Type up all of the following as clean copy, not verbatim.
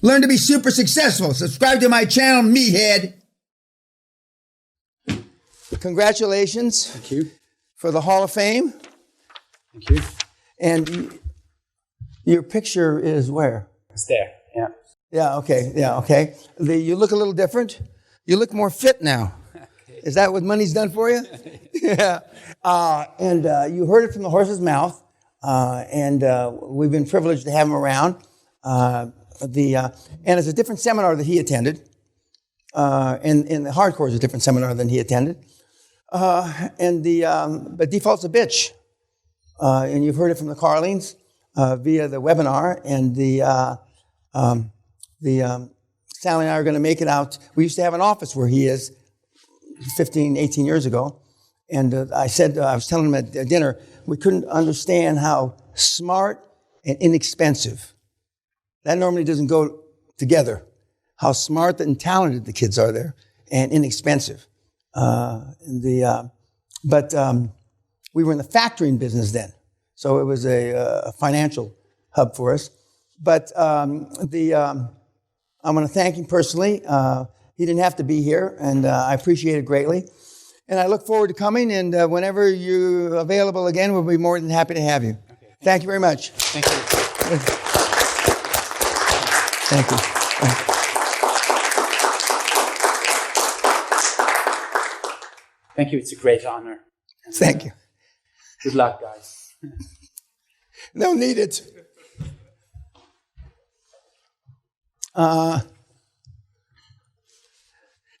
Learn to be super successful. Subscribe to my channel, Meathead. Congratulations. Thank you. For the Hall of Fame. Thank you. And your picture is where? It's there. Yeah. Yeah, okay. You look a little different. You look more fit now. Okay. Is that what money's done for you? Yeah. And you heard it from the horse's mouth. And we've been privileged to have him around. And it's a different seminar that he attended. And the hardcore is a different seminar than he attended. But default's a bitch. And you've heard it from the Carlings via the webinar. And Sally and I are going to make it out. We used to have an office where he is 15, 18 years ago. And I was telling him at dinner, we couldn't understand how smart and inexpensive. That normally doesn't go together. How smart and talented the kids are there, and inexpensive. But we were in the factoring business then, so it was a financial hub for us. But I'm going to thank him personally. He didn't have to be here, and I appreciate it greatly. And I look forward to coming, and whenever you're available again, we'll be more than happy to have you. Okay. Thank you very much. Thank you. Thank you. Thank you. It's a great honor. And, thank you. Good luck, guys. No need it.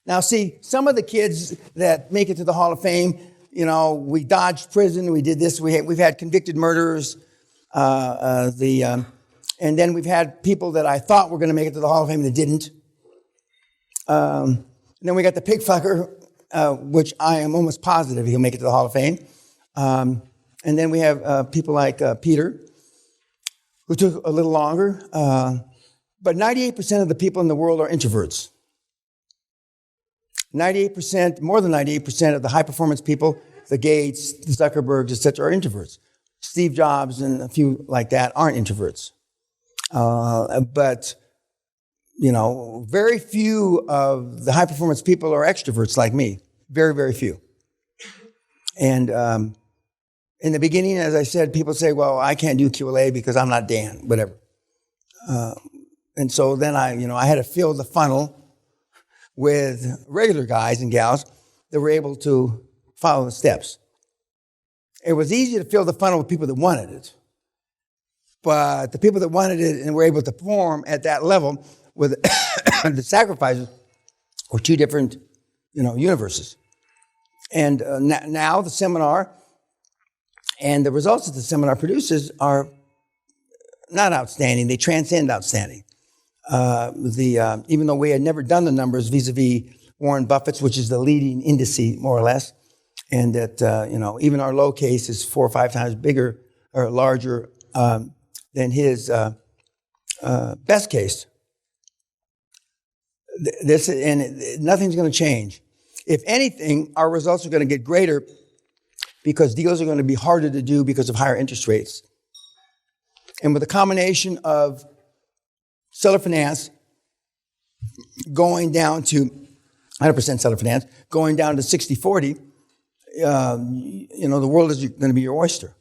Now, see, some of the kids that make it to the Hall of Fame, we dodged prison, we did this, we've had convicted murderers, and then we've had people that I thought were going to make it to the Hall of Fame that didn't. And then we got the pig fucker, which I am almost positive he'll make it to the Hall of Fame. And then we have people like Peter, who took a little longer. But 98% of the people in the world are introverts. 98%, more than 98% of the high-performance people, the Gates, the Zuckerbergs, etc., are introverts. Steve Jobs and a few like that aren't introverts. But very few of the high-performance people are extroverts like me. Very, very few. And in the beginning, as I said, people say, well, I can't do QLA because I'm not Dan, whatever. And so then I had to fill the funnel with regular guys and gals that were able to follow the steps. It was easy to fill the funnel with people that wanted it. But the people that wanted it and were able to perform at that level with the sacrifices were two different, universes. And now the seminar and the results that the seminar produces are not outstanding. They transcend outstanding. Even though we had never done the numbers vis-a-vis Warren Buffett's, which is the leading indice, more or less, and that, even our low case is 4 or 5 times bigger or larger than his best case. Nothing's going to change. If anything, our results are going to get greater because deals are going to be harder to do because of higher interest rates. And with a combination of seller finance going down to 100% seller finance, going down to 60-40, the world is going to be your oyster.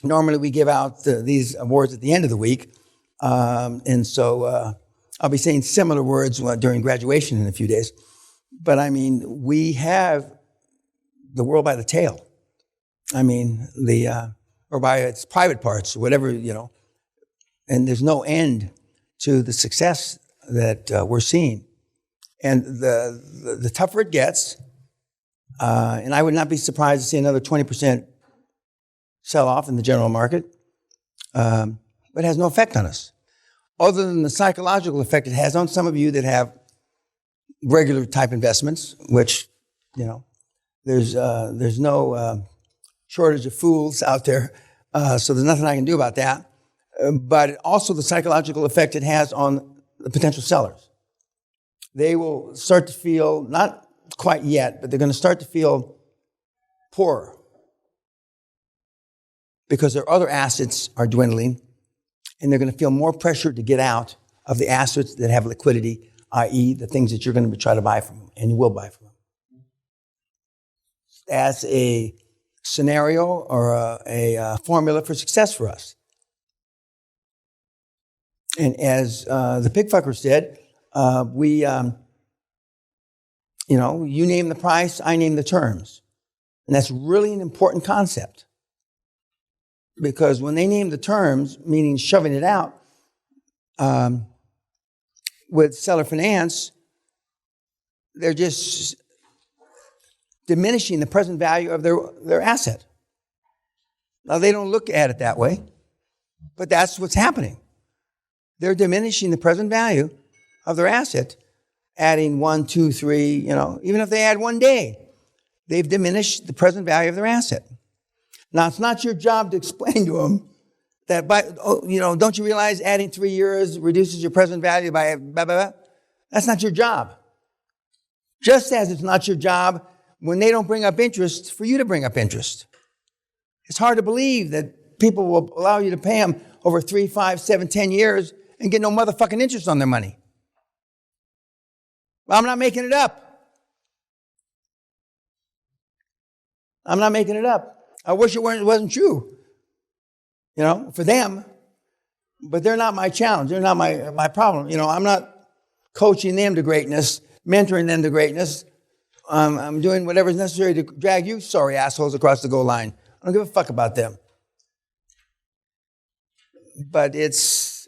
Normally we give out these awards at the end of the week. And so I'll be saying similar words during graduation in a few days. But we have the world by the tail. Or by its private parts, whatever, and there's no end to the success that we're seeing. And the tougher it gets, and I would not be surprised to see another 20% sell-off in the general market, but it has no effect on us. Other than the psychological effect it has on some of you that have regular type investments, which, there's no shortage of fools out there, so there's nothing I can do about that. But also the psychological effect it has on the potential sellers. They will start to feel, not quite yet, but they're going to start to feel poorer because their other assets are dwindling, and they're going to feel more pressure to get out of the assets that have liquidity, i.e. the things that you're going to try to buy from them, and you will buy from them. That's a scenario or a formula for success for us. And as the pigfucker said, you name the price, I name the terms. And that's really an important concept. Because when they name the terms, meaning shoving it out, with seller finance, they're just diminishing the present value of their asset. Now, they don't look at it that way, but that's what's happening. They're diminishing the present value of their asset, adding 1, 2, 3, even if they add 1 day, they've diminished the present value of their asset. Now, it's not your job to explain to them that, don't you realize adding 3 years reduces your present value by blah, blah, blah? That's not your job. Just as it's not your job when they don't bring up interest for you to bring up interest. It's hard to believe that people will allow you to pay them over 3, 5, 7, 10 years and get no motherfucking interest on their money. Well, I'm not making it up. I'm not making it up. I wish it wasn't true, for them. But they're not my challenge. They're not my problem. I'm not coaching them to greatness, mentoring them to greatness. I'm doing whatever's necessary to drag you sorry assholes across the goal line. I don't give a fuck about them. But it's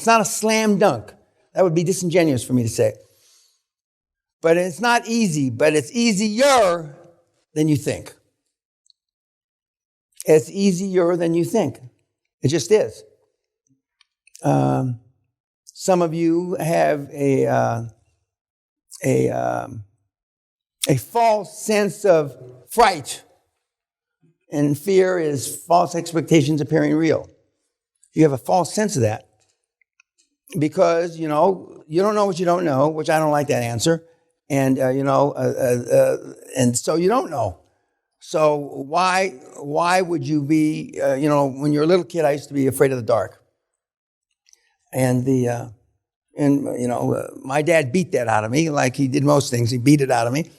not a slam dunk. That would be disingenuous for me to say. But it's not easy, but it's easier than you think. It's easier than you think. It just is. Some of you have a false sense of fright, and fear is false expectations appearing real. You have a false sense of that because, you don't know what you don't know, which I don't like that answer. And, and so you don't know. So why would you be, when you're a little kid, I used to be afraid of the dark. And my dad beat that out of me like he did most things. He beat it out of me,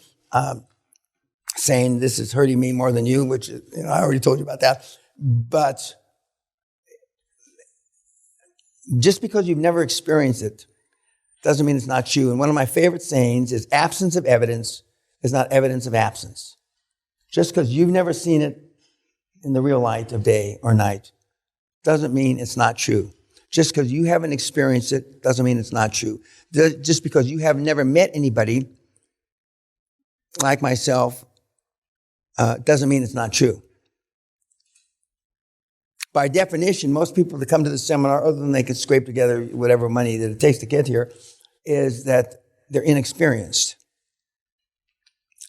saying this is hurting me more than you, which, I already told you about that. But just because you've never experienced it doesn't mean it's not true. And one of my favorite sayings is absence of evidence is not evidence of absence. Just because you've never seen it in the real light of day or night doesn't mean it's not true. Just because you haven't experienced it doesn't mean it's not true. Just because you have never met anybody like myself doesn't mean it's not true. By definition, most people that come to the seminar, other than they can scrape together whatever money that it takes to get here, is that they're inexperienced.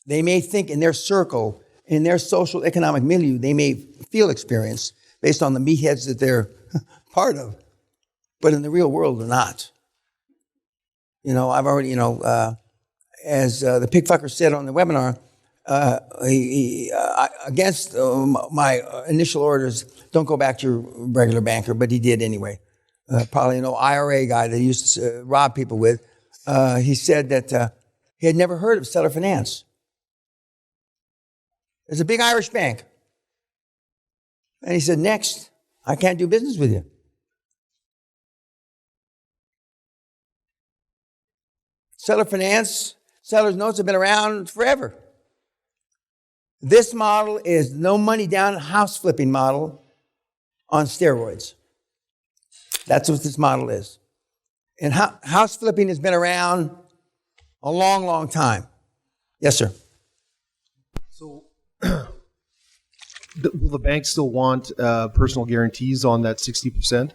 They may think in their circle, in their social economic milieu, they may feel experienced based on the meatheads that they're part of. But in the real world, they're not. I've already, as the pigfucker said on the webinar, against my initial orders, don't go back to your regular banker, but he did anyway. Probably an IRA guy that he used to rob people with. He said that he had never heard of seller finance. It's a big Irish bank. And he said, next, I can't do business with you. Seller finance, seller's notes have been around forever. This model is no money down house flipping model on steroids. That's what this model is. And house flipping has been around a long, long time. Yes, sir. So will the bank still want personal guarantees on that 60%?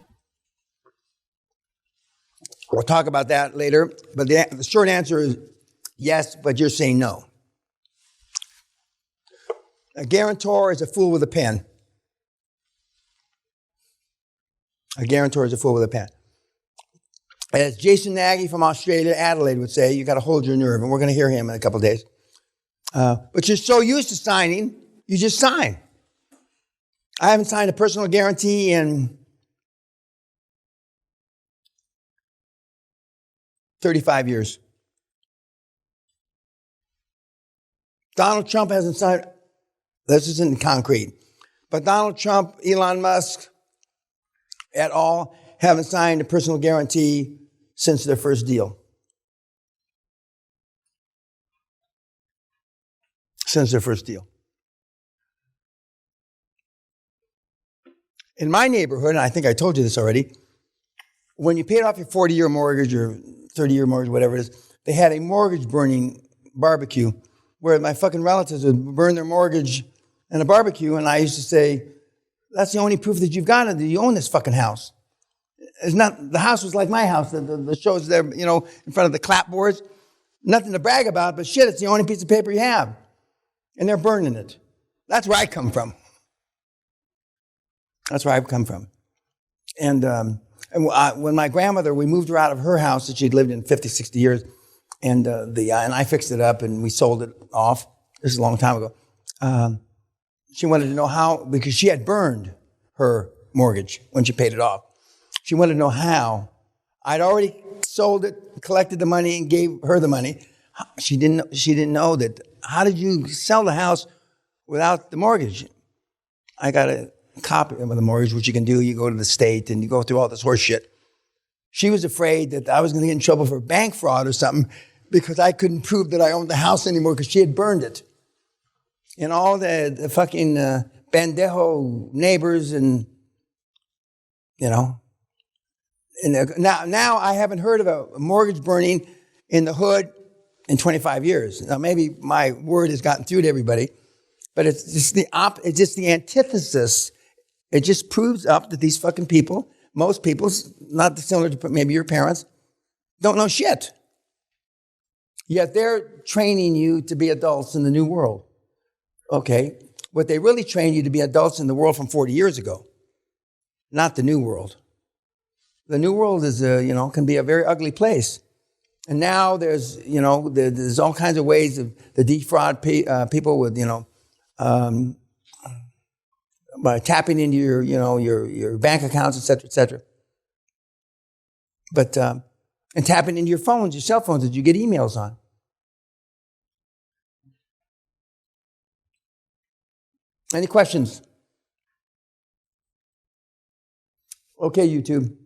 We'll talk about that later. But the short answer is yes, but you're saying no. A guarantor is a fool with a pen. A guarantor is a fool with a pen. As Jason Nagy from Australia, Adelaide would say, you got to hold your nerve, and we're going to hear him in a couple of days. But you're so used to signing, you just sign. I haven't signed a personal guarantee in 35 years. Donald Trump hasn't signed, this isn't concrete, but Donald Trump, Elon Musk, et al. Haven't signed a personal guarantee since their first deal. Since their first deal. In my neighborhood, and I think I told you this already, when you paid off your 40-year mortgage or 30-year mortgage, whatever it is, they had a mortgage burning barbecue where my fucking relatives would burn their mortgage in a barbecue, and I used to say, that's the only proof that you've got that you own this fucking house. It's not, the house was like my house, the shows there, you know, in front of the clapboards. Nothing to brag about, but shit, it's the only piece of paper you have. And they're burning it. That's where I come from. That's where I've come from. And when my grandmother, we moved her out of her house that she'd lived in 50, 60 years, and I fixed it up and we sold it off. This is a long time ago. She wanted to know how, because she had burned her mortgage when she paid it off. She wanted to know how. I'd already sold it, collected the money, and gave her the money. She didn't know that. How did you sell the house without the mortgage? I got a copy of the mortgage, which you can do. You go to the state and you go through all this horse shit. She was afraid that I was going to get in trouble for bank fraud or something because I couldn't prove that I owned the house anymore because she had burned it. And all the fucking bandejo neighbors and, you know. And now I haven't heard of a mortgage burning in the hood in 25 years. Now maybe my word has gotten through to everybody, but it's just the antithesis. It just proves up that these fucking people, most people, not dissimilar to maybe your parents, don't know shit. Yet they're training you to be adults in the new world. Okay, but they really trained you to be adults in the world from 40 years ago, not the new world. The new world is, can be a very ugly place. And now there's all kinds of ways to defraud people with, by tapping into your bank accounts, et cetera, et cetera. But, and tapping into your phones, your cell phones that you get emails on. Any questions? Okay, YouTube.